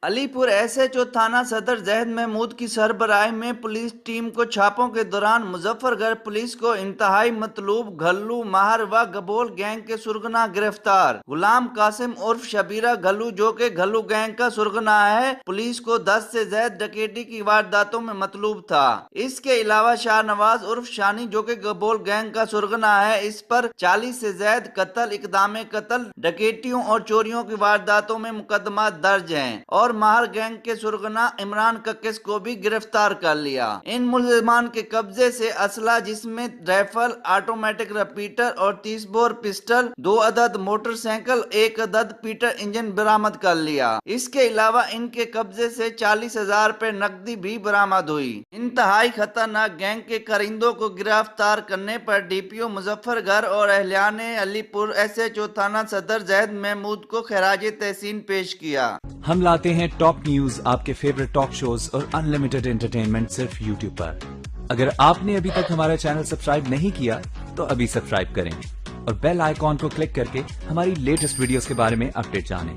علی پور S H O تھانہ صدر زاہد محمود کی سربراہی میں پولیس ٹیم کو چھاپوں کے دوران مظفر گڑھ پولیس کو انتہائی مطلوب گھلو ماہر و گبول گینگ کے سرغنہ گرفتار۔ غلام قاسم عرف شبیرہ گھلو جو کہ گھلو گینگ کا سرغنہ ہے، پولیس کو 10 سے زائد ڈکیتی کی وارداتوں میں مطلوب تھا۔ اس کے علاوہ شاہ نواز عرف شانی جو کہ گبول گینگ کا سرغنہ ہے، اس پر 40 سے زائد قتل، اقدام قتل، ڈکیتیوں اور چوریوں کی وارداتوں میں مقدمات درج ہیں، اور ماہر گینگ کے سرغنہ عمران ککس کو بھی گرفتار کر لیا۔ ان ملزمان کے قبضے سے اسلحہ جس میں رائفل، آٹومیٹک ریپیٹر اور 30 بور پسٹل، 2 عدد موٹر سائیکل، 1 عدد پیٹر انجن برآمد کر لیا۔ اس کے علاوہ ان کے قبضے سے 40,000 روپے نقدی بھی برآمد ہوئی۔ انتہائی خطرناک گینگ کے کارندوں کو گرفتار کرنے پر ڈی پی او مظفر گڑھ اور اہلیہ نے علی پور ایس ایچ او تھانہ صدر زاہد محمود کو خراج تحسین پیش کیا۔ ہم لاتے ہیں ٹاپ نیوز، آپ کے فیورٹ ٹاک شوز اور انلمیٹڈ انٹرٹینمنٹ صرف یوٹیوب پر۔ اگر آپ نے ابھی تک ہمارا چینل سبسکرائب نہیں کیا تو ابھی سبسکرائب کریں اور بیل آئیکن کو کلک کر کے ہماری لیٹسٹ ویڈیوز کے بارے میں اپڈیٹ جانیں۔